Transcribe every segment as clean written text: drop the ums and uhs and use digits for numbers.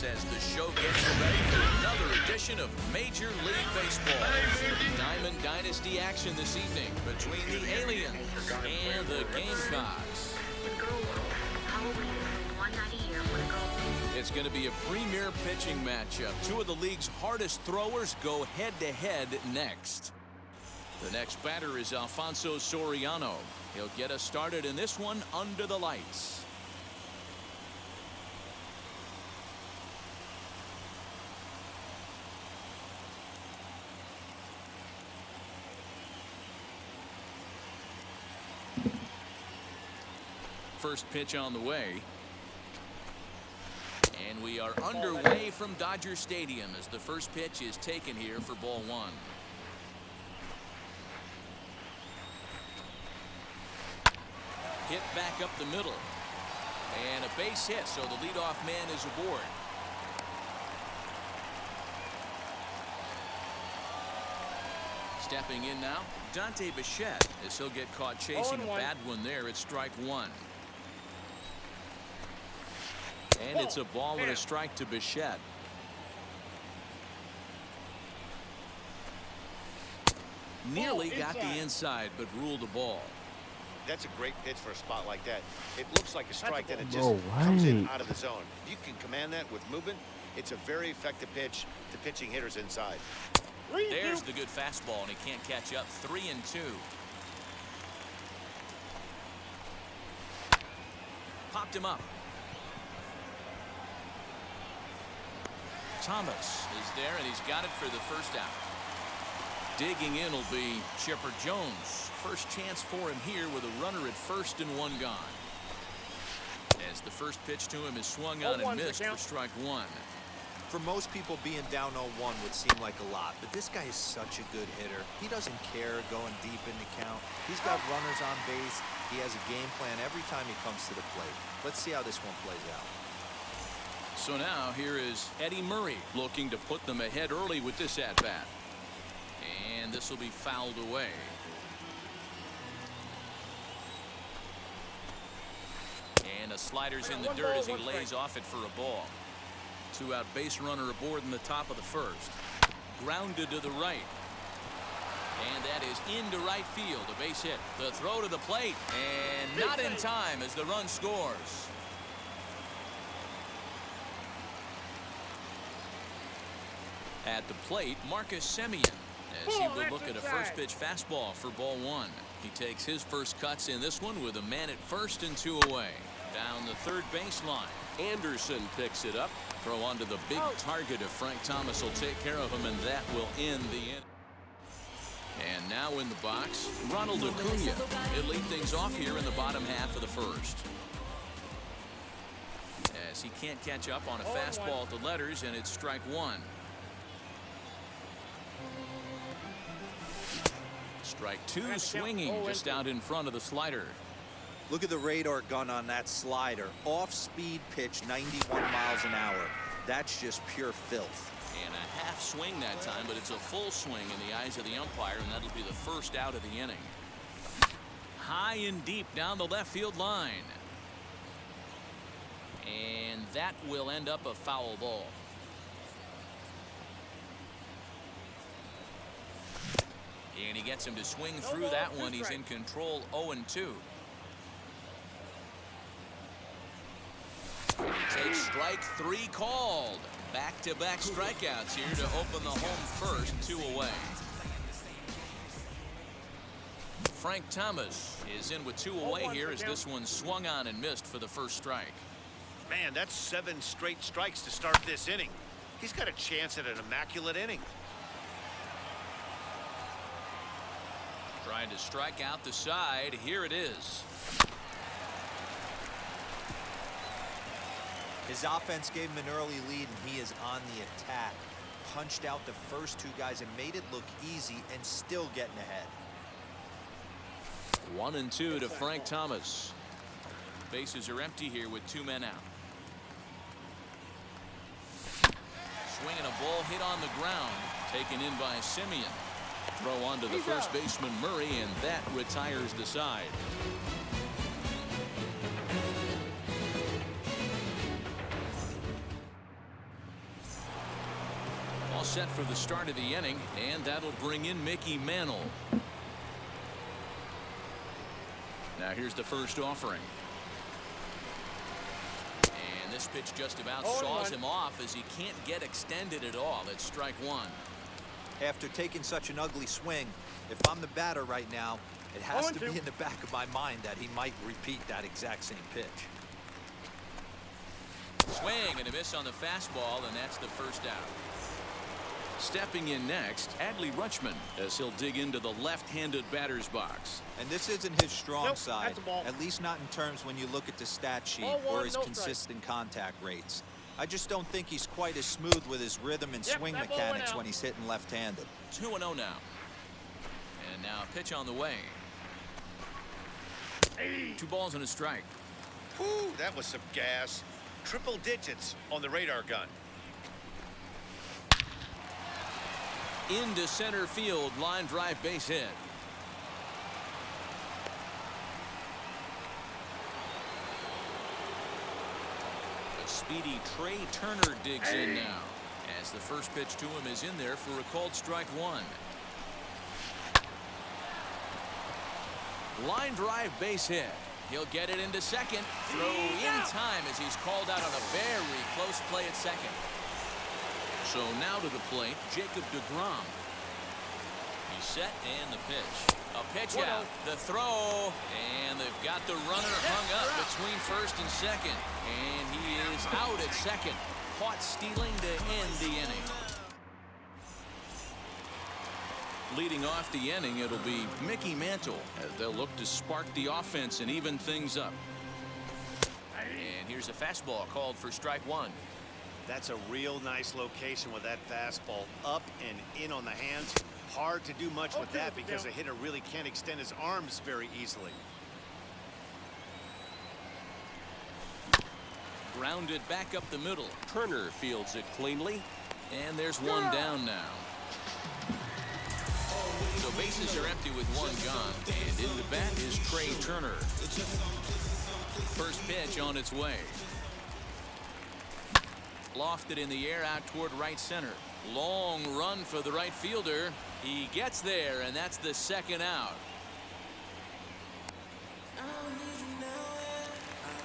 us as the show gets you ready for another edition of Major League Baseball. Diamond Dynasty action this evening between the Aliens and the Gamecocks. It's going to be a premier pitching matchup. Two of the league's hardest throwers go head-to-head next. The next batter is Alfonso Soriano. He'll get us started in this one under the lights. First pitch on the way. And we are underway from Dodger Stadium as the first pitch is taken here for ball one. Hit back up the middle. And a base hit, so the leadoff man is aboard. Stepping in now, Dante Bichette, as he'll get caught chasing a bad one there at strike one. And it's a ball and a strike to Bichette. Nearly got the inside, but ruled a ball. That's a great pitch for a spot like that. It looks like a strike, then it just comes in out of the zone. If you can command that with movement, it's a very effective pitch to pitching hitters inside. There's the good fastball, and he can't catch up. 3-2. Popped him up. Thomas is there, and he's got it for the first out. Digging in will be Chipper Jones. First chance for him here with a runner at first and one gone. As the first pitch to him is swung on and missed for strike one. For most people, being down 0-1 would seem like a lot, but this guy is such a good hitter. He doesn't care going deep in the count. He's got runners on base. He has a game plan every time he comes to the plate. Let's see how this one plays out. So now here is Eddie Murray looking to put them ahead early with this at-bat. And this will be fouled away. And a slider's in the dirt as he lays off it for a ball. Two-out base runner aboard in the top of the first. Grounded to the right. And that is into right field. A base hit. The throw to the plate. And not in time as the run scores. At the plate, Marcus Semien, as he will look at a first pitch fastball for ball one. He takes his first cuts in this one with a man at first and two away. Down the third baseline. Anderson picks it up. Throw onto the big target of Frank Thomas will take care of him, and that will end the inning. And now in the box, Ronald Acuna. He'll lead things off here in the bottom half of the first. As he can't catch up on a fastball at the letters, and it's strike one. Strike two, swinging just out in front of the slider. Look at the radar gun on that slider. Off-speed pitch, 91 miles an hour. That's just pure filth. And a half swing that time, but it's a full swing in the eyes of the umpire, and that'll be the first out of the inning. High and deep down the left field line. And that will end up a foul ball. And he gets him to swing through that one. He's in control. 0-2. And he takes strike three called. Back-to-back strikeouts here to open the home first. 2 away. Frank Thomas is in with 2 away here as this one swung on and missed for the first strike. Man, that's 7 straight strikes to start this inning. He's got a chance at an immaculate inning. Trying to strike out the side. Here it is. His offense gave him an early lead, and he is on the attack. Punched out the first 2 guys and made it look easy and still getting ahead. 1-2 to Frank Thomas. Bases are empty here with 2 men out. Swinging a ball hit on the ground. Taken in by Semien. Throw onto the first baseman Murray, and that retires the side. set for the start of the inning, and that'll bring in Mickey Mantle. Now here's the first offering. And this pitch just about saws him off as he can't get extended at all. It's strike one. After taking such an ugly swing, if I'm the batter right now, it has to be in the back of my mind that he might repeat that exact same pitch. Swing and a miss on the fastball, and that's the first out. Stepping in next, Adley Rutschman, as he'll dig into the left-handed batter's box. And this isn't his strong side, at least not in terms when you look at the stat sheet or his consistent contact rates. I just don't think he's quite as smooth with his rhythm and swing mechanics when he's hitting left-handed. 2-0 now. And now a pitch on the way. 2 balls and a strike. Whew, that was some gas. Triple digits on the radar gun. Into center field, line drive, base hit. The speedy Trey Turner digs in now, as the first pitch to him is in there for a called strike one. Line drive, base hit. He'll get it into second. Throw in time as he's called out on a very close play at second. So now to the plate, Jacob deGrom. He's set and the pitch. A pitch out, the throw, and they've got the runner hung up between first and second. And he is out at second. Caught stealing to end the inning. Leading off the inning, it'll be Mickey Mantle as they'll look to spark the offense and even things up. And here's a fastball called for strike one. That's a real nice location with that fastball up and in on the hands. Hard to do much with that because a hitter really can't extend his arms very easily. Grounded back up the middle. Turner fields it cleanly, and there's one down now. So bases are empty with one gone, and in the bat is Trey Turner. First pitch on its way. Lofted in the air out toward right center. Long run for the right fielder. He gets there, and that's the second out.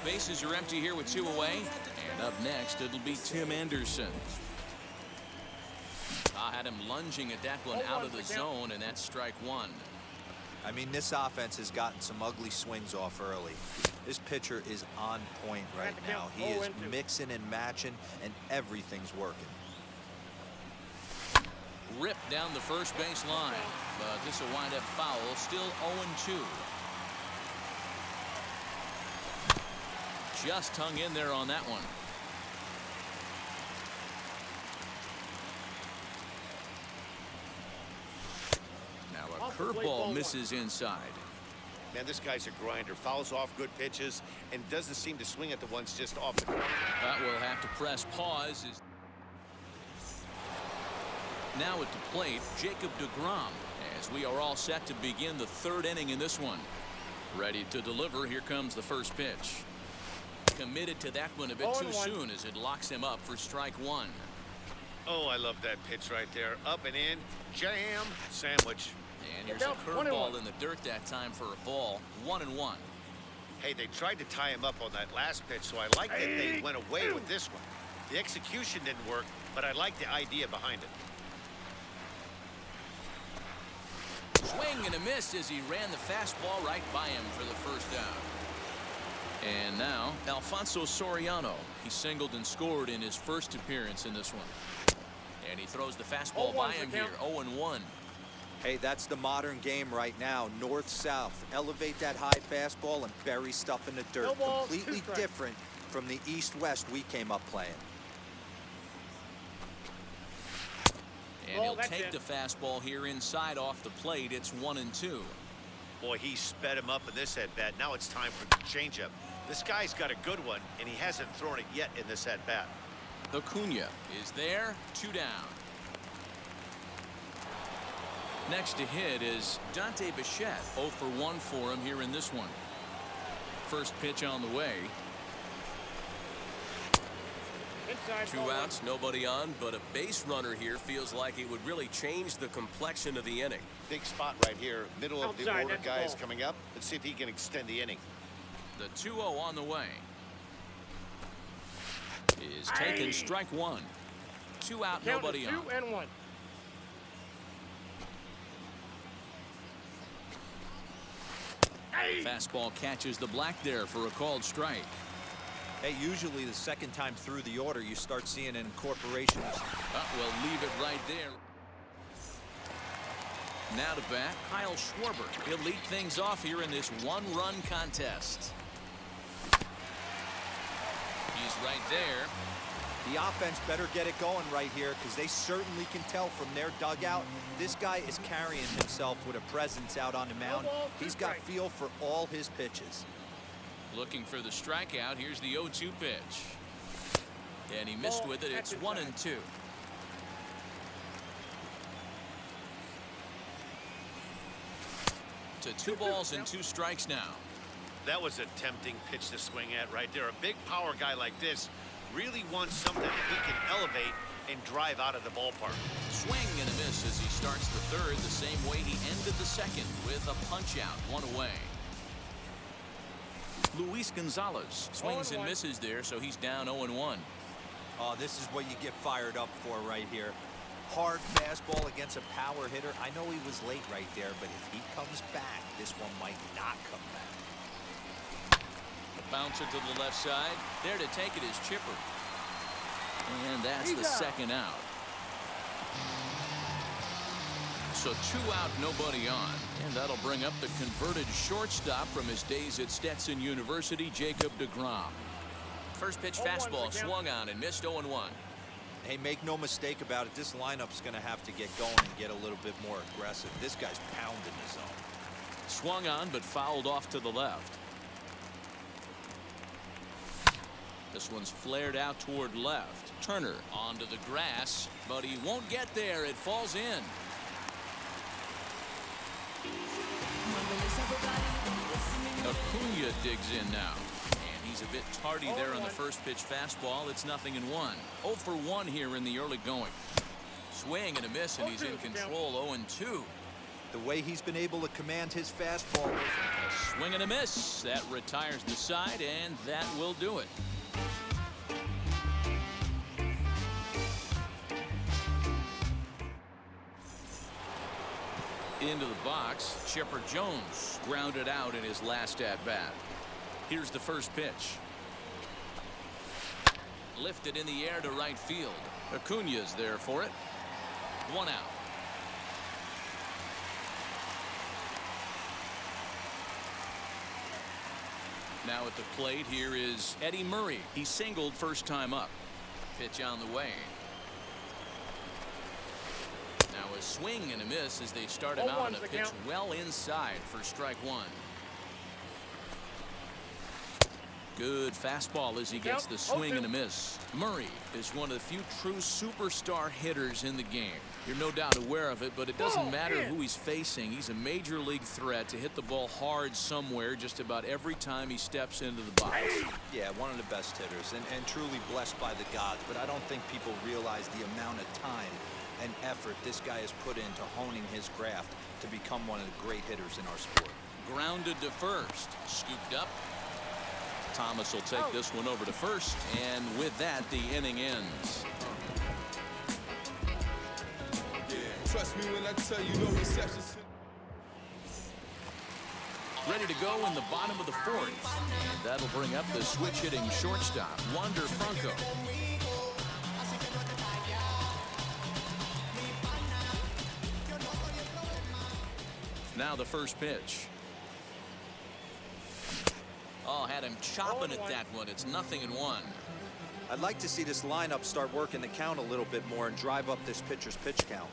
Bases are empty here with 2 away, and up next it'll be Tim Anderson. I had him lunging at that one out of the zone, and that's strike one. I mean, this offense has gotten some ugly swings off early. This pitcher is on point right now. He is mixing and matching, and everything's working. Ripped down the first base line, but this will wind up foul. Still 0-2. Just hung in there on that one. Now a curveball misses inside. Man, this guy's a grinder. Fouls off good pitches and doesn't seem to swing at the ones just off the corner. But we'll have to press pause. Now at the plate, Jacob deGrom, as we are all set to begin the 3rd inning in this one. Ready to deliver. Here comes the first pitch. Committed to that one a bit too soon as it locks him up for strike one. Oh, I love that pitch right there. Up and in, jam, sandwich. And here's a curveball in the dirt that time for a ball. 1-1. Hey, they tried to tie him up on that last pitch, so I like that they went away with this one. The execution didn't work, but I like the idea behind it. Swing and a miss as he ran the fastball right by him for the first out. And now Alfonso Soriano. He singled and scored in his first appearance in this one. And he throws the fastball by him here. 0-1. Hey, that's the modern game right now. North-south. Elevate that high fastball and bury stuff in the dirt. Completely different from the east-west we came up playing. And he'll take the fastball here inside off the plate. It's 1-2. Boy, he sped him up in this at-bat. Now it's time for the changeup. This guy's got a good one, and he hasn't thrown it yet in this at-bat. Acuna is there. 2 down. Next to hit is Dante Bichette. 0 for 1 for him here in this one. First pitch on the way. Two outs, nobody on, but a base runner here feels like it would really change the complexion of the inning. Big spot right here. Middle of the order guy is coming up. Let's see if he can extend the inning. The 2-0 on the way. Is taken, strike one. 2 out, nobody on. 2-1. Fastball catches the black there for a called strike. Hey, usually the second time through the order, you start seeing an incorporation of... We'll leave it right there. Now to bat, Kyle Schwarber. He'll lead things off here in this one-run contest. He's right there. The offense better get it going right here, because they certainly can tell from their dugout. This guy is carrying himself with a presence out on the mound. He's got feel for all his pitches. Looking for the strikeout. Here's the 0-2 pitch. And he missed with it. It's 1-2. To 2 balls and 2 strikes now. That was a tempting pitch to swing at right there. A big power guy like this really wants something that he can elevate and drive out of the ballpark. Swing and a miss as he starts the third the same way he ended the second with a punch out, 1 away. Luis Gonzalez swings and misses there, so he's down 0-1. Oh, this is what you get fired up for right here. Hard fastball against a power hitter. I know he was late right there, but if he comes back, this one might not come back. Bouncer to the left side. There to take it is Chipper. And that's the second out. So 2 out, nobody on. And that'll bring up the converted shortstop from his days at Stetson University, Jacob deGrom. First pitch fastball swung on and missed 0-1. Hey, make no mistake about it. This lineup's going to have to get going and get a little bit more aggressive. This guy's pounding the zone. Swung on but fouled off to the left. This one's flared out toward left. Turner onto the grass, but he won't get there. It falls in. Acuna digs in now. And he's a bit tardy there on the first pitch fastball. It's 0-1. 0 for 1 here in the early going. Swing and a miss, and he's in control. 0-2. The way he's been able to command his fastball. A swing and a miss. That retires the side, and that will do it. Into the box, Chipper Jones grounded out in his last at-bat. Here's the first pitch. Lifted in the air to right field. Acuna's there for it. 1 out. Now at the plate, here is Eddie Murray. He singled first time up. Pitch on the way. Now a swing and a miss as they start him out on a pitch well inside for strike 1. Good fastball as he gets the swing and a miss. Murray is one of the few true superstar hitters in the game. You're no doubt aware of it, but it doesn't matter who he's facing. He's a major league threat to hit the ball hard somewhere just about every time he steps into the box. Yeah, one of the best hitters and truly blessed by the gods, but I don't think people realize the amount of time and effort this guy has put into honing his craft to become one of the great hitters in our sport. Grounded to first. Scooped up. Thomas will take this one over to first, and with that, the inning ends. Trust me when I tell you no receptions. Ready to go in the bottom of the 4th. And that'll bring up the switch-hitting shortstop, Wander Franco. Now the first pitch. Oh, had him chopping at that one. It's 0-1. I'd like to see this lineup start working the count a little bit more and drive up this pitcher's pitch count.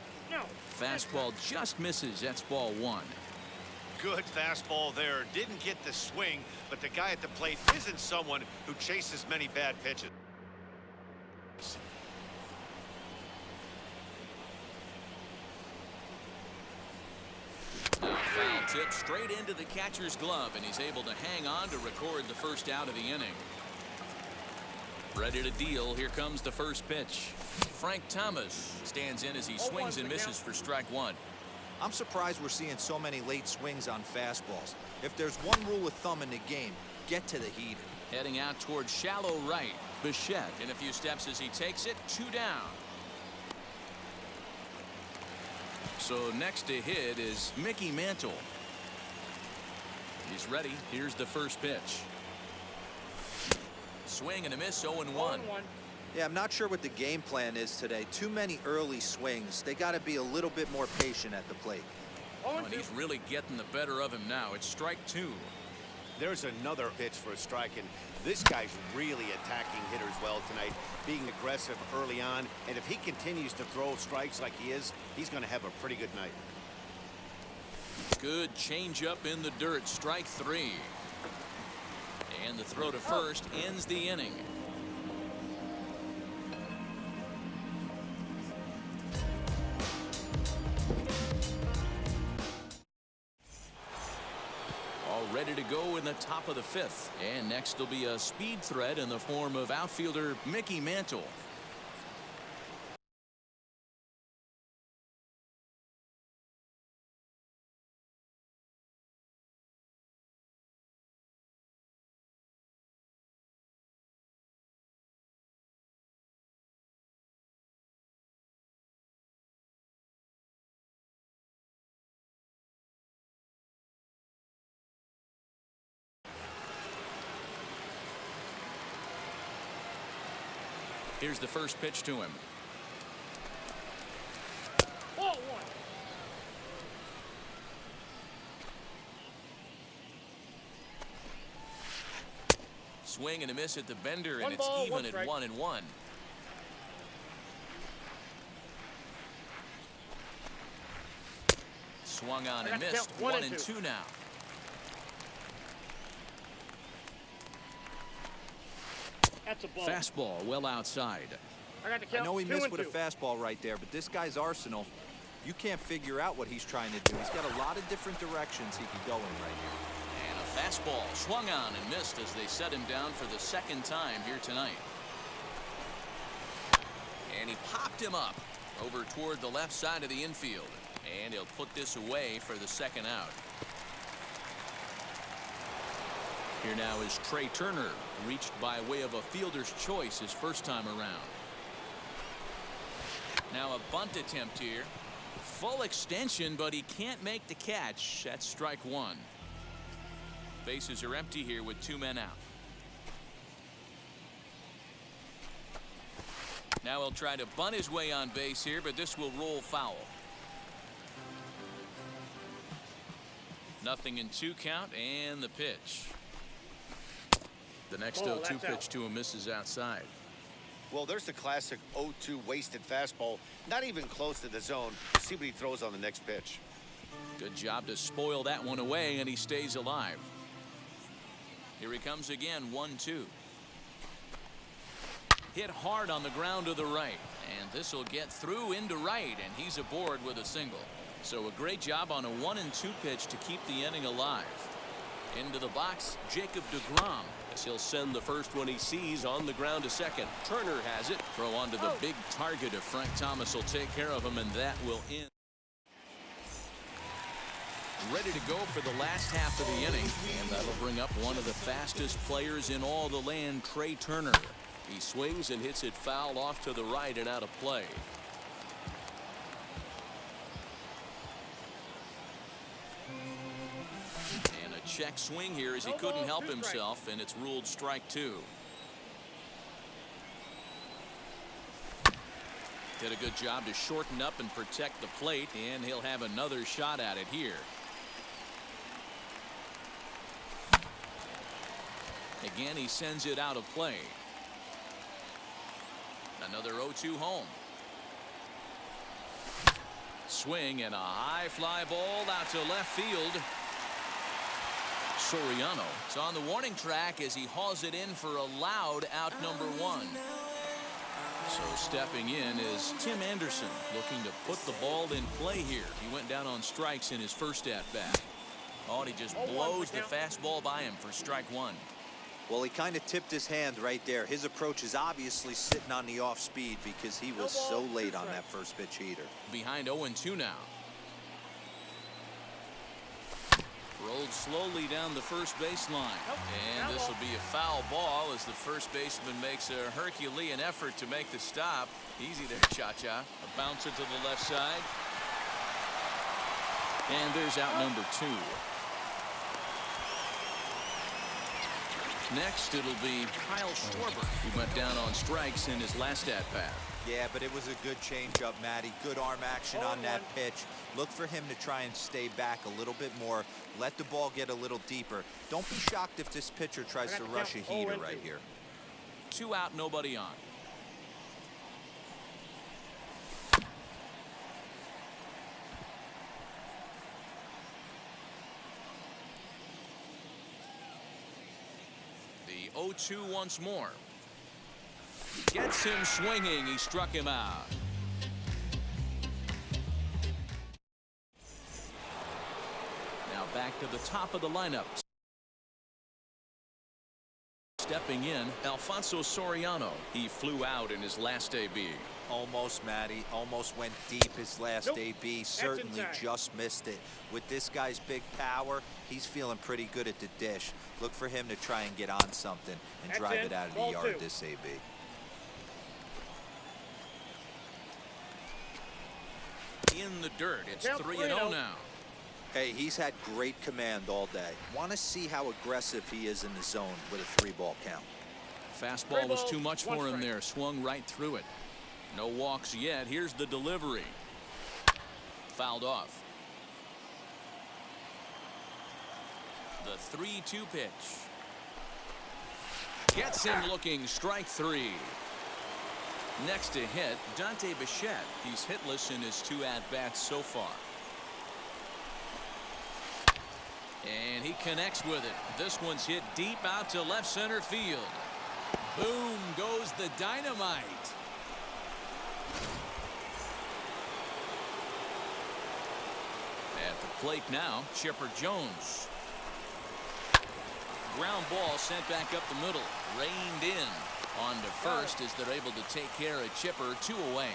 Fastball just misses. That's ball 1. Good fastball there. Didn't get the swing, but the guy at the plate isn't someone who chases many bad pitches. Now foul tip straight into the catcher's glove, and he's able to hang on to record the first out of the inning. Ready to deal. Here comes the first pitch. Frank Thomas stands in as he swings and misses for strike one. I'm surprised we're seeing so many late swings on fastballs. If there's one rule of thumb in the game, get to the heater. Heading out towards shallow right. Bichette in a few steps as he takes it. 2 down. So next to hit is Mickey Mantle. He's ready. Here's the first pitch. Swing and a miss. 0-1. Yeah, I'm not sure what the game plan is today. Too many early swings. They got to be a little bit more patient at the plate. And he's really getting the better of him now. It's strike 2. There's another pitch for a strike, and this guy's really attacking hitters well tonight, being aggressive early on. And if he continues to throw strikes like he is, he's going to have a pretty good night. Good changeup in the dirt. Strike 3. And the throw to first ends the inning. All ready to go in the top of the 5th. And next will be a speed threat in the form of outfielder Mickey Mantle. Here's the first pitch to him. Swing and a miss at the bender, and it's even at 1-1. Swung on and missed. 1-2 now. That's a ball. Fastball well outside. I know he missed with a fastball right there, but this guy's arsenal, you can't figure out what he's trying to do. He's got a lot of different directions he could go in right here. And a fastball swung on and missed as they set him down for the second time here tonight. And he popped him up over toward the left side of the infield. And he'll put this away for the second out. Here now is Trey Turner, reached by way of a fielder's choice his first time around. Now a bunt attempt here. Full extension, but he can't make the catch. That's strike 1. Bases are empty here with 2 men out. Now he'll try to bunt his way on base here, but this will roll foul. 0-2 count, and the pitch. The next 0-2 pitch to him misses outside. Well, there's the classic 0-2 wasted fastball. Not even close to the zone. See what he throws on the next pitch. Good job to spoil that one away, and he stays alive. Here he comes again, 1-2. Hit hard on the ground to the right, and this will get through into right, and he's aboard with a single. So a great job on a 1-2 pitch to keep the inning alive. Into the box, Jacob deGrom. He'll send the first one he sees on the ground to second. Turner has it. Throw onto the big target of Frank Thomas will take care of him, and that will end. Ready to go for the last half of the inning, and that'll bring up one of the fastest players in all the land, Trey Turner. He swings and hits it foul off to the right and out of play. Check swing here as he couldn't help himself, and it's ruled strike 2. Did a good job to shorten up and protect the plate, and he'll have another shot at it here. Again, he sends it out of play. Another 0-2 home. Swing and a high fly ball out to left field. Soriano is on the warning track as he hauls it in for a loud out number 1. So stepping in is Tim Anderson, looking to put the ball in play here. He went down on strikes in his first at bat. Oh, and he just blows the fastball by him for strike 1. Well, he kind of tipped his hand right there. His approach is obviously sitting on the off speed because he was so late on that first pitch heater. Behind 0-2 now. Rolled slowly down the first baseline. And this will be a foul ball as the first baseman makes a Herculean effort to make the stop. Easy there, Cha-Cha. A bouncer to the left side. And there's out number 2. Next, it'll be Kyle Schwarber, who went down on strikes in his last at-bat. Yeah, but it was a good changeup, Matty. Good arm action on that pitch. Look for him to try and stay back a little bit more. Let the ball get a little deeper. Don't be shocked if this pitcher tries to rush a heater right here. 2 out, nobody on. The 0-2 once more. Gets him swinging. He struck him out. Now back to the top of the lineup. Stepping in, Alfonso Soriano. He flew out in his last AB. Almost, Matty. Almost went deep his last AB. Certainly just missed it. With this guy's big power, he's feeling pretty good at the dish. Look for him to try and get on something and drive it out of the yard this AB. In the dirt, it's 3-0 now. Hey, he's had great command all day. Want to see how aggressive he is in the zone with a 3-ball count. Fastball was too much for him there. Swung right through it. No walks yet. Here's the delivery. Fouled off. The 3-2 pitch. Gets him looking. Strike 3. Next to hit, Dante Bichette. He's hitless in his 2 at-bats so far. And he connects with it. This one's hit deep out to left center field. Boom goes the dynamite. At the plate now, Chipper Jones. Ground ball sent back up the middle. Reined in. On to first as they're able to take care of Chipper. 2 away.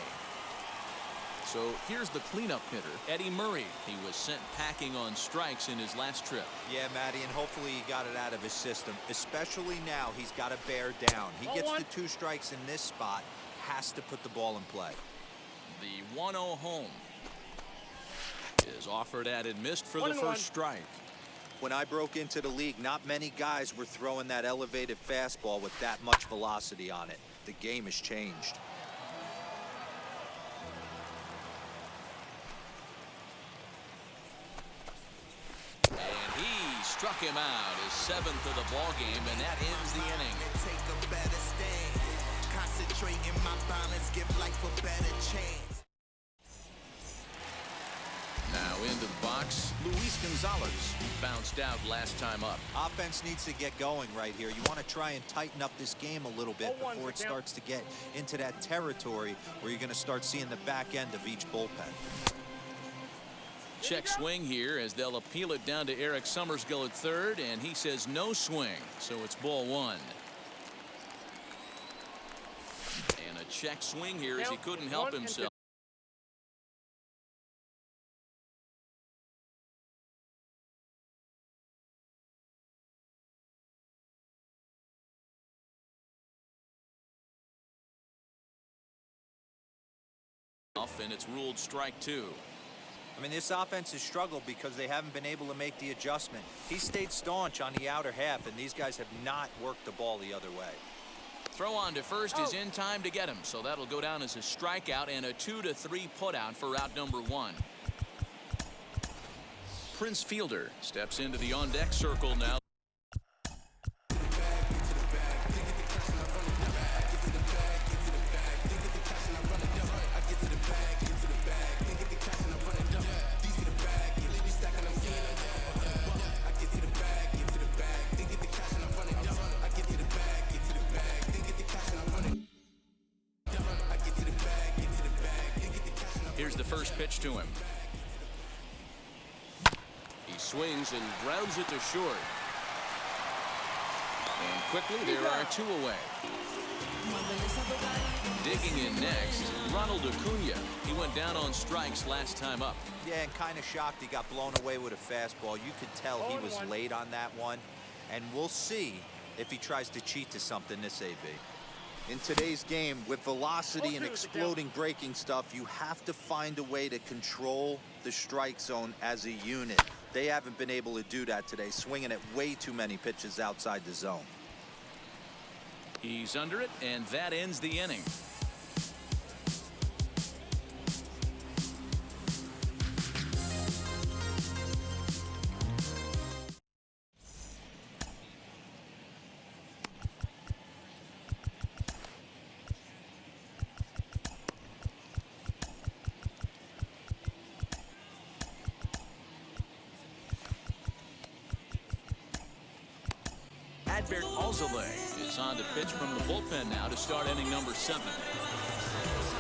So here's the cleanup hitter, Eddie Murray. He was sent packing on strikes in his last trip. Yeah, Matty, and hopefully he got it out of his system. Especially now, he's got to bear down. He gets the 2 strikes in this spot, has to put the ball in play. The 1-0 home is offered at and missed for the first strike. When I broke into the league, not many guys were throwing that elevated fastball with that much velocity on it. The game has changed. And he struck him out, his 7th of the ball game, and that ends the inning. Take a better stand. Concentrate in my balance, give life a better chance. Now into the box, Luis Gonzalez bounced out last time up. Offense needs to get going right here. You want to try and tighten up this game a little bit before it starts to get into that territory where you're going to start seeing the back end of each bullpen. Check swing here as they'll appeal it down to Eric Summersgill at third, and he says no swing, so it's ball 1. And a check swing here as he couldn't help himself. And it's ruled strike 2. I mean, this offense has struggled because they haven't been able to make the adjustment. He stayed staunch on the outer half, and these guys have not worked the ball the other way. Throw on to first is in time to get him, so that'll go down as a strikeout and a 2-3 putout for out number 1. Prince Fielder steps into the on-deck circle now. Here's the first pitch to him. He swings and grounds it to short. And quickly, there are 2 away. Digging in next, Ronald Acuna. He went down on strikes last time up. Yeah, and kind of shocked he got blown away with a fastball. You could tell he was late on that one. And we'll see if he tries to cheat to something this AB. In today's game, with velocity and exploding breaking stuff, you have to find a way to control the strike zone as a unit. They haven't been able to do that today, swinging at way too many pitches outside the zone. He's under it, and that ends the inning. Adbert Alzolay is on to pitch from the bullpen now to start inning number 7.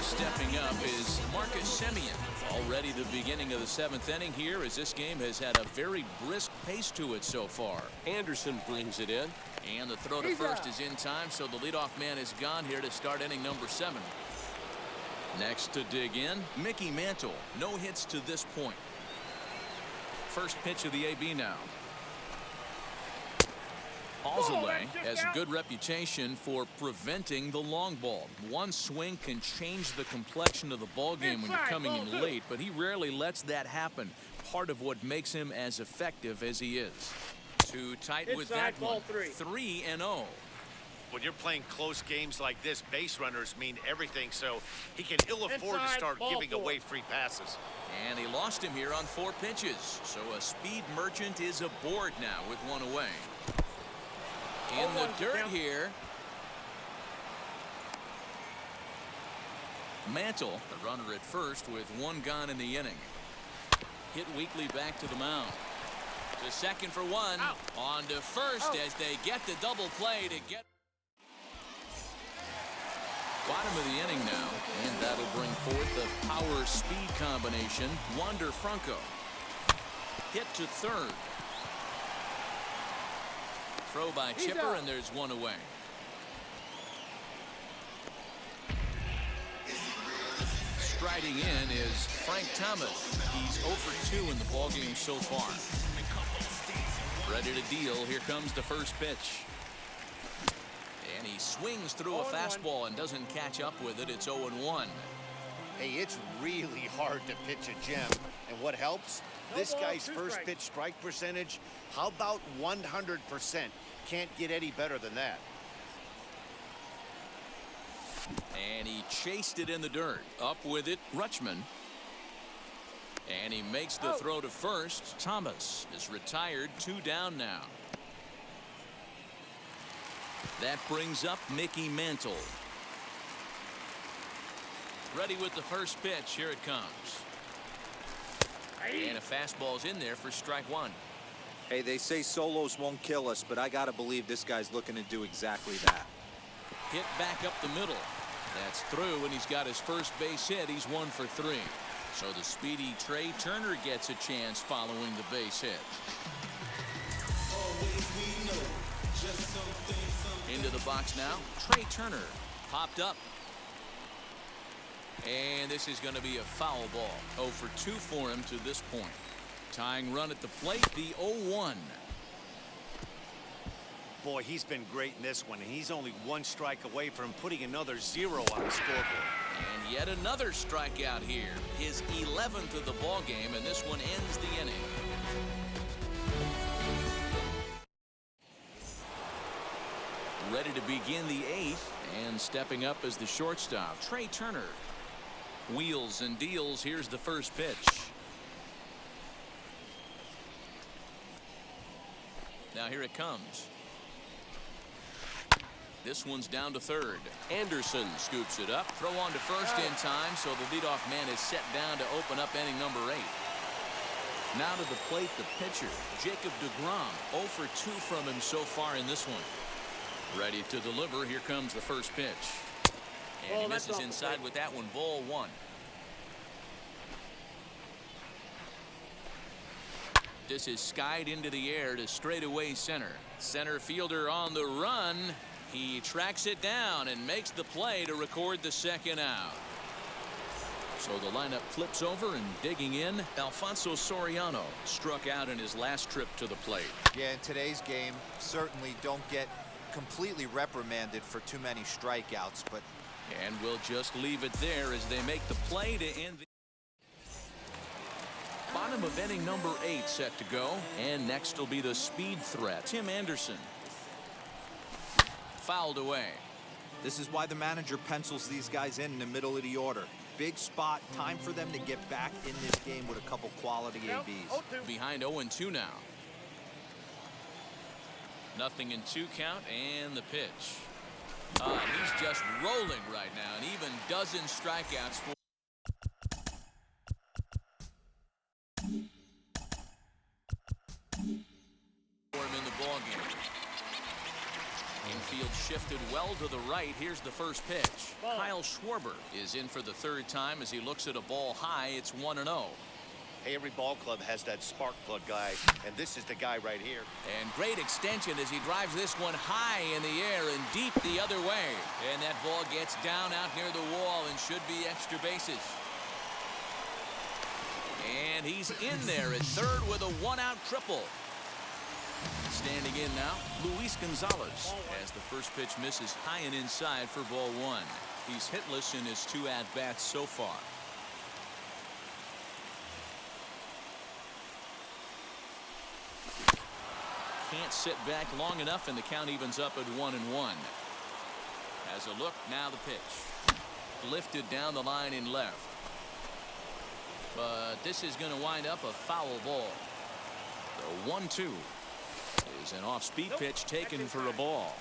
Stepping up is Marcus Semien. Already the beginning of the 7th inning here, as this game has had a very brisk pace to it so far. Anderson brings it in. And the throw to first is in time, so the leadoff man is gone here to start inning number 7. Next to dig in, Mickey Mantle. No hits to this point. First pitch of the AB now. Alzolay has a good reputation for preventing the long ball. One swing can change the complexion of the ball game when you're coming in late, but he rarely lets that happen. Part of what makes him as effective as he is. Too tight with that one. 3-0. When you're playing close games like this, base runners mean everything, so he can ill afford to start giving away free passes. And he lost him here on 4 pitches, so a speed merchant is aboard now with 1 away. In the dirt here. Mantle, the runner at first with 1 gone in the inning. Hit weakly back to the mound. To second for 1. On to first as they get the double play to get. Bottom of the inning now, and that'll bring forth the power-speed combination. Wander Franco. Hit to third. Throw by Chipper, and there's 1 away. Striding in is Frank Thomas. He's 0 for 2 in the ballgame so far. Ready to deal. Here comes the first pitch. And he swings through a fastball and doesn't catch up with it. It's 0-1. Hey, it's really hard to pitch a gem. And what helps? This guy's first pitch strike percentage, how about 100%? Can't get any better than that. And he chased it in the dirt. Up with it, Rutschman. And he makes the throw to first. Thomas is retired, 2 down now. That brings up Mickey Mantle. Ready with the first pitch. Here it comes. And a fastball's in there for strike 1. Hey, they say solos won't kill us, but I got to believe this guy's looking to do exactly that. Hit back up the middle. That's through, and he's got his first base hit. He's 1 for 3. So the speedy Trey Turner gets a chance following the base hit. Into the box now. Trey Turner popped up. And this is going to be a foul ball. 0 for 2 for him to this point. Tying run at the plate, the 0-1. Boy, he's been great in this one, and he's only 1 strike away from putting another 0 on the scoreboard. And yet another strikeout here. His 11th of the ball game, and this one ends the inning. Ready to begin the 8th, and stepping up as the shortstop, Trey Turner. Wheels and deals. Here's the first pitch. Now here it comes. This one's down to third. Anderson scoops it up. Throw on to first in time, so the leadoff man is set down to open up inning number 8. Now to the plate, the pitcher, Jacob deGrom. 0 for 2 from him so far in this one. Ready to deliver. Here comes the first pitch. And he misses inside with that one. Ball 1. this is skied into the air to straightaway center. Center fielder on the run. He tracks it down and makes the play to record the second out. So the lineup flips over, and digging in, Alfonso Soriano struck out in his last trip to the plate. Yeah, in today's game, certainly don't get completely reprimanded for too many strikeouts, but... And we'll just leave it there as they make the play to end the bottom of inning number 8 set to go. And next will be the speed threat, Tim Anderson. Fouled away. This is why the manager pencils these guys in the middle of the order. Big spot, time for them to get back in this game with a couple quality ABs. Behind 0-2 now. Nothing in 2 count, and the pitch. He's just rolling right now, and even dozen strikeouts for him in the ballgame. Infield shifted well to the right. Here's the first pitch. Kyle Schwarber is in for the 3rd time as he looks at a ball high. It's 1-0. Hey, every ball club has that spark plug guy, and this is the guy right here. And great extension as he drives this one high in the air and deep the other way. And that ball gets down out near the wall and should be extra bases. And he's in there at 3rd with a 1-out triple. Standing in now, Luis Gonzalez, as the first pitch misses high and inside for ball 1. He's hitless in his 2 at-bats so far. Can't sit back long enough, and the count evens up at 1-1. As a look, now the pitch. Lifted down the line in left. But this is going to wind up a foul ball. The 1-2 is an off-speed pitch taken for a ball.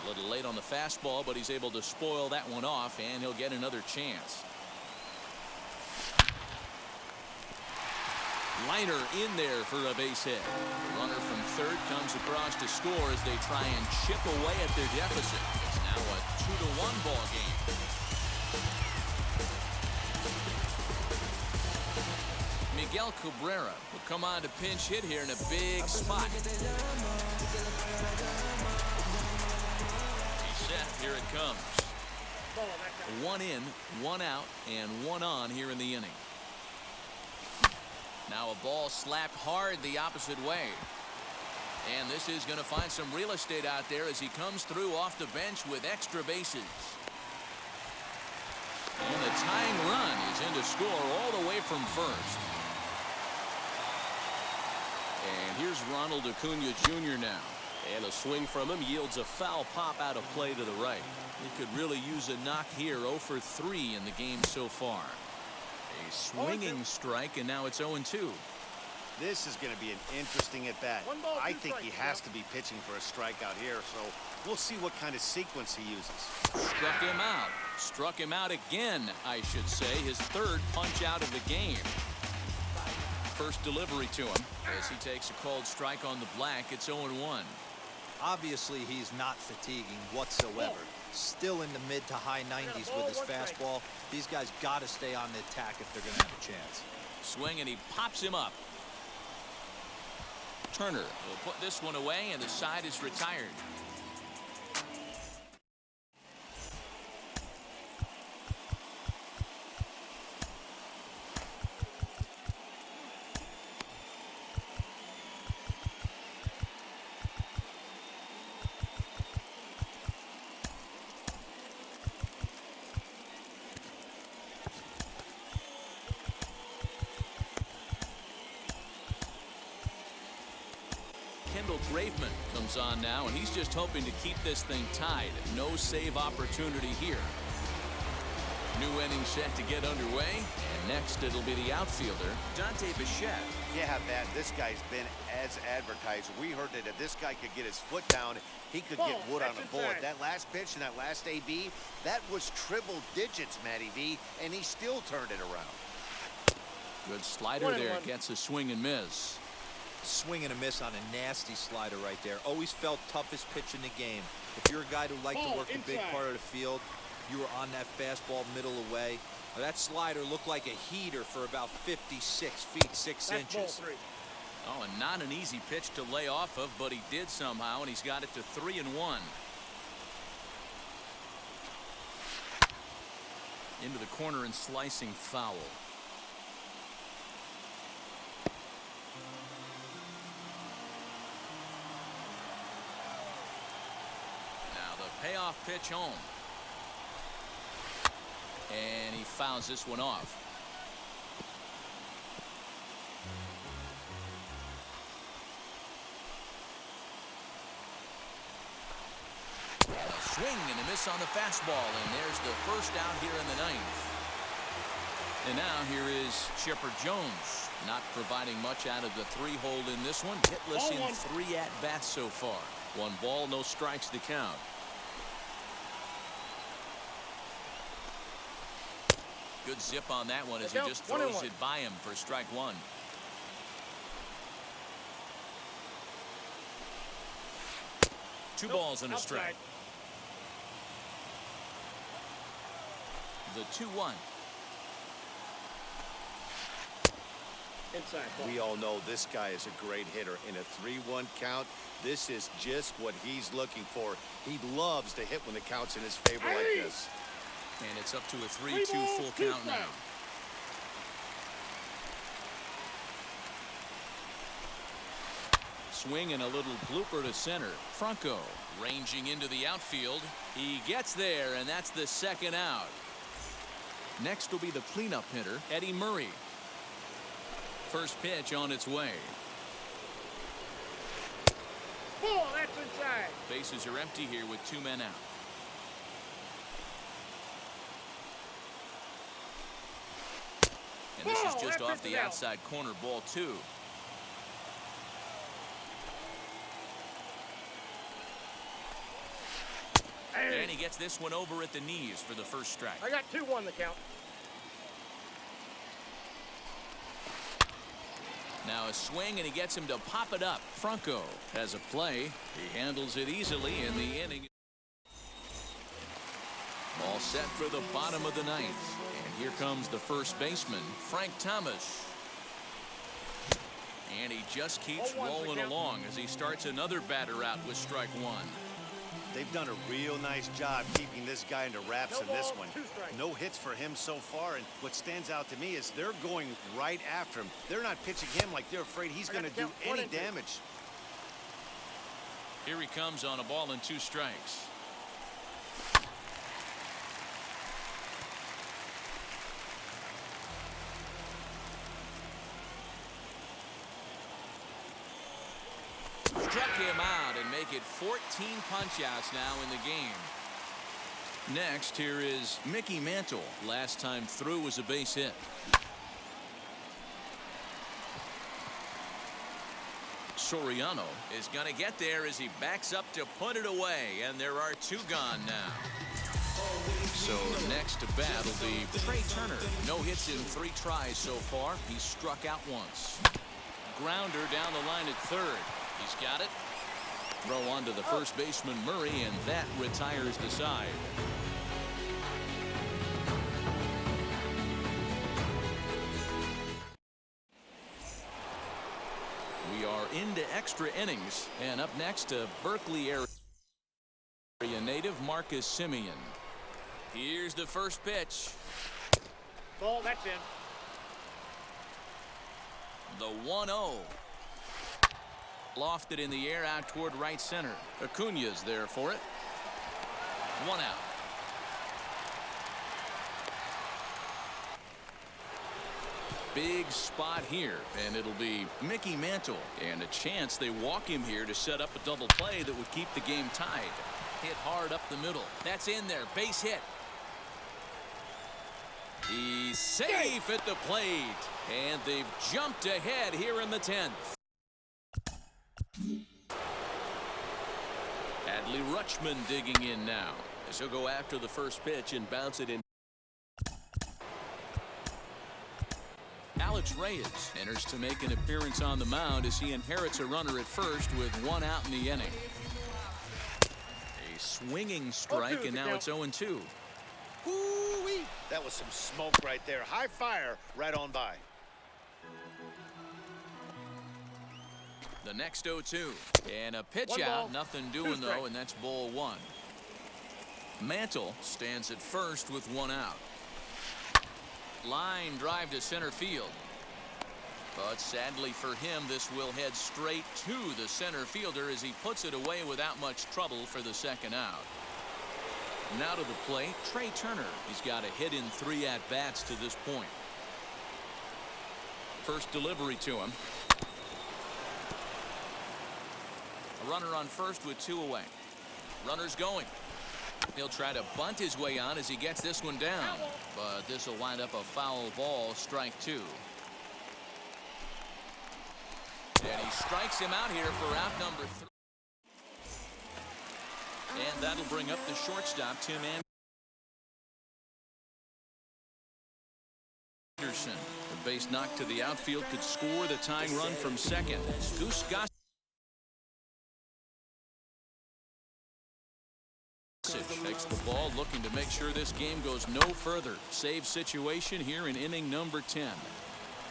A little late on the fastball, but he's able to spoil that one off, and he'll get another chance. Liner in there for a base hit. The runner from 3rd comes across to score as they try and chip away at their deficit. It's now a 2-1 ball game. Miguel Cabrera will come on to pinch hit here in a big spot. He's set. Here it comes. 1 in, 1 out, and 1 on here in the inning. Now a ball slapped hard the opposite way. And this is going to find some real estate out there as he comes through off the bench with extra bases. And the tying run is in to score all the way from 1st. And here's Ronald Acuna Jr. now. And a swing from him yields a foul pop out of play to the right. He could really use a knock here. 0 for 3 in the game so far. A swinging strike, and now it's 0-2. This is going to be an interesting at-bat. I think he has to be pitching for a strikeout here, so we'll see what kind of sequence he uses. Struck him out. Struck him out again, I should say. His 3rd punch out of the game. First delivery to him as he takes a called strike on the black. It's 0-1. Obviously, he's not fatiguing whatsoever. Still in the mid to high 90s with his fastball. These guys got to stay on the attack if they're going to have a chance. Swing, and he pops him up. Turner will put this one away, and the side is retired. Kendall Graveman comes on now, and he's just hoping to keep this thing tied. No save opportunity here. New inning set to get underway, and next it'll be the outfielder, Dante Bichette. Yeah, man, this guy's been as advertised. We heard that if this guy could get his foot down, he could get wood on a bullet. That last pitch and that last AB, that was triple digits, Matty V, and he still turned it around. Good slider there, gets a swing and miss. Swing and a miss on a nasty slider right there. Always felt toughest pitch in the game. If you're a guy who liked to work a big part of the field, you were on that fastball middle away, That slider looked like a heater for about 56 feet 6 That's ball inches. 3. Oh, and not an easy pitch to lay off of, but he did somehow, and he's got it to 3-1. Into the corner and slicing foul. Now the payoff pitch home. And he fouls this one off. Swing and a miss on the fastball, and there's the first out here in the 9th. And now here is Chipper Jones, not providing much out of the 3-hole in this one. Hitless in 3 at-bats so far. 1 ball, no strikes to count. Good zip on that one as he just throws it by him for strike 1. Two balls and a strike. The 2-1. Inside ball. We all know this guy is a great hitter. In a 3-1 count, this is just what he's looking for. He loves to hit when the count's in his favor like this. And it's up to a 3-2 full count now. Swing and a little blooper to center. Franco ranging into the outfield. He gets there, and that's the 2nd out. Next will be the cleanup hitter, Eddie Murray. First pitch on its way. Ball, that's inside. Bases are empty here with 2 men out. And this is just off the outside corner, ball 2. And he gets this one over at the knees for the first strike. I got 2-1 the count. Now a swing, and he gets him to pop it up. Franco has a play. He handles it easily in the inning. All set for the bottom of the 9th. And here comes the first baseman, Frank Thomas. And he just keeps rolling along as he starts another batter out with strike 1. They've done a real nice job keeping this guy into wraps in this one. No hits for him so far, and what stands out to me is they're going right after him. They're not pitching him like they're afraid he's going to do any damage. Here he comes on a ball and 2 strikes. Struck him out and make it 14 punch-outs now in the game. Next, here is Mickey Mantle. Last time through was a base hit. Soriano is going to get there as he backs up to put it away, and there are 2 gone now. So next to bat will be Trey Turner. No hits in 3 tries so far. He's struck out once. Grounder down the line at third. He's got it. Throw on to the first baseman, Murray, and that retires the side. We are into extra innings, and up next, a Berkeley area native, Marcus Semien. Here's the first pitch. Ball, that's in. The 1-0. Lofted in the air out toward right center. Acuna's there for it. 1 out. Big spot here, and it'll be Mickey Mantle, and a chance they walk him here to set up a double play that would keep the game tied. Hit hard up the middle. That's in there. Base hit. He's safe at the plate, and they've jumped ahead here in the 10th. Adley Rutschman digging in now. As he'll go after the first pitch and bounce it in. Alex Reyes enters to make an appearance on the mound as he inherits a runner at first with 1 out in the inning. A swinging strike, and now it's 0-2. Woo-wee. That was some smoke right there. High fire right on by. The next 0-2. And a pitch One out. ball, Nothing 2 doing, though, strikes. and that's ball 1. Mantle stands at first with 1 out. Line drive to center field. But sadly for him, this will head straight to the center fielder as he puts it away without much trouble for the second out. Now to the plate, Trey Turner. He's got a hit in 3 at-bats to this point. First delivery to him. A runner on first with 2 away. Runner's going. He'll try to bunt his way on as he gets this one down. But this will wind up a foul ball, strike 2. And he strikes him out here for out number 3. And that'll bring up the shortstop, Tim Anderson. The base knock to the outfield could score the tying run from second. Goose Gossage takes the ball, looking to make sure this game goes no further. Save situation here in inning number 10.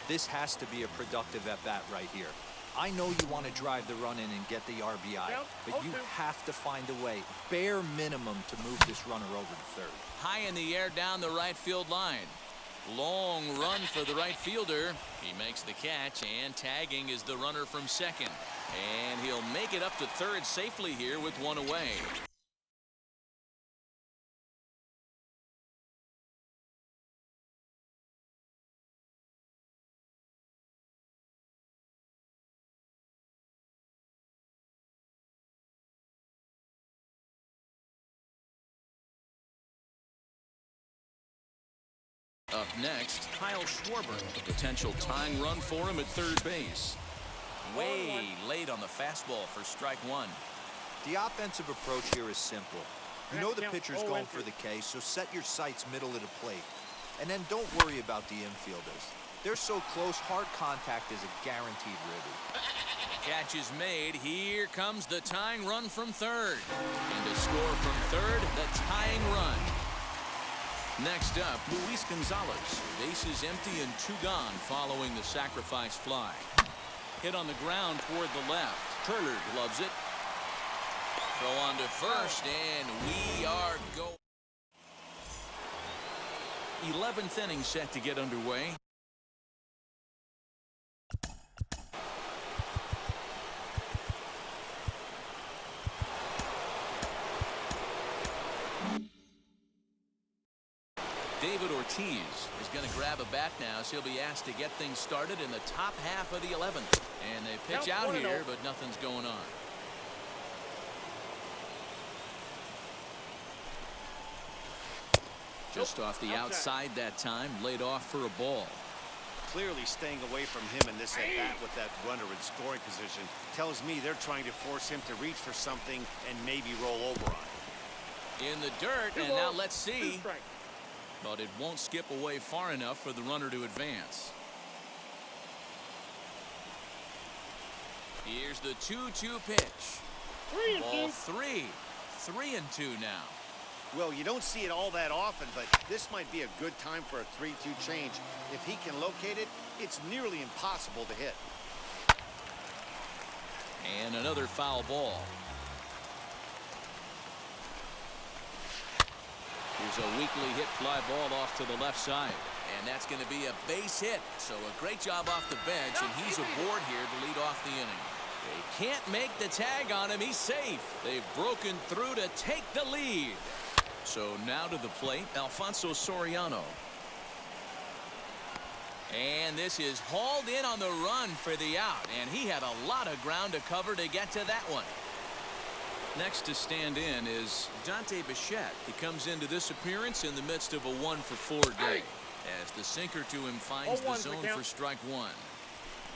This has to be a productive at-bat right here. I know you want to drive the run in and get the RBI, Yep, but you have to find a way, bare minimum, to move this runner over to third. High in the air down the right field line. Long run for the right fielder. He makes the catch, and tagging is the runner from second. And he'll make it up to third safely here with 1 away. Up next, Kyle Schwarber. A potential tying run for him at third base. Way late on the fastball for strike 1. The offensive approach here is simple. You know the pitcher's going for the K, so set your sights middle of the plate. And then don't worry about the infielders. They're so close, hard contact is a guaranteed ribby. Catch is made. Here comes the tying run from third. And to score from third, the tying run. Next up, Luis Gonzalez. Bases empty and 2 gone following the sacrifice fly. Hit on the ground toward the left. Turner gloves it. Throw on to first, and we are going. 11th inning set to get underway. David Ortiz is going to grab a bat now, so he'll be asked to get things started in the top half of the 11th. And they pitch out here, but nothing's going on. Just off the outside that time, laid off for a ball. Clearly staying away from him in this at-bat with that runner in scoring position tells me they're trying to force him to reach for something and maybe roll over on it. In the dirt, and now let's see. But it won't skip away far enough for the runner to advance. Here's the 2-2 pitch. Ball 3. 3-2 now. Well, you don't see it all that often, but this might be a good time for a 3-2 change. If he can locate it, it's nearly impossible to hit. And another foul ball. Here's a weakly hit fly ball off to the left side. And that's going to be a base hit. So a great job off the bench, and he's aboard here to lead off the inning. They can't make the tag on him. He's safe. They've broken through to take the lead. So now to the plate, Alfonso Soriano. And this is hauled in on the run for the out. And he had a lot of ground to cover to get to that one. Next to stand in is Dante Bichette. He comes into this appearance in the midst of a 1-for-4 day. As the sinker to him finds the zone for strike 1.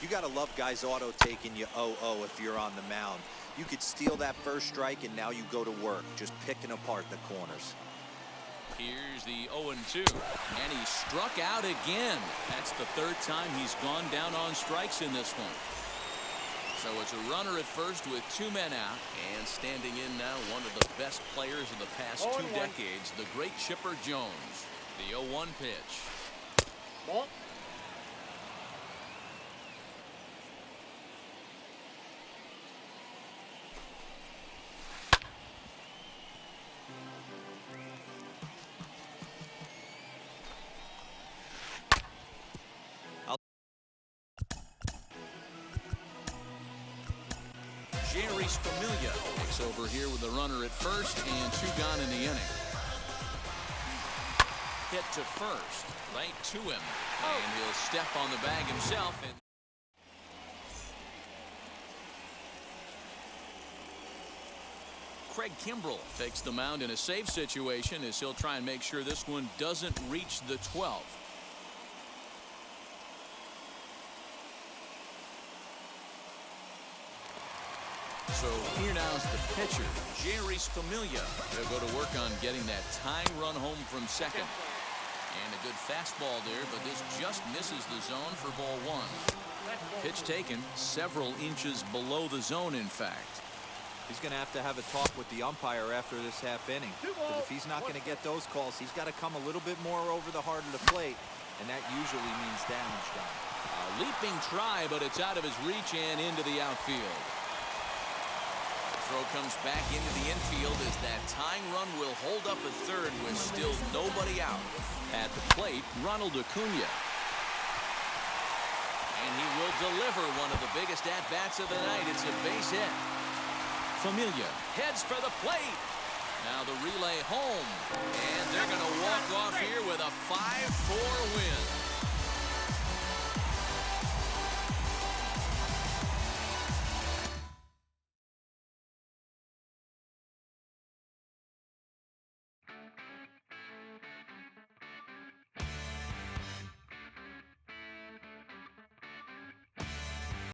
You got to love guys auto taking you 0-0 if you're on the mound. You could steal that first strike, and now you go to work, just picking apart the corners. Here's the 0-2. And he struck out again. That's the 3rd time he's gone down on strikes in this one. So it's a runner at first with 2 men out. And standing in now, one of the best players of the past 2 decades, the great Chipper Jones. The 0-1 pitch. Ball. Jeurys Familia takes over here with a runner at first and 2 gone in the inning. Hit to first, right to him, and he'll step on the bag himself. And Craig Kimbrell takes the mound in a safe situation as he'll try and make sure this one doesn't reach the 12th. So here now is the pitcher, Jeurys Familia. They'll go to work on getting that tying run home from second. And a good fastball there, but this just misses the zone for ball 1. Pitch taken several inches below the zone, in fact. He's going to have a talk with the umpire after this half inning. Because if he's not going to get those calls, he's got to come a little bit more over the heart of the plate. And that usually means damage done. A leaping try, but it's out of his reach and into the outfield. Throw comes back into the infield as that tying run will hold up at third with still nobody out. At the plate, Ronald Acuna. And he will deliver one of the biggest at-bats of the night. It's a base hit. Familia heads for the plate. Now the relay home. And they're going to walk off here with a 5-4 win.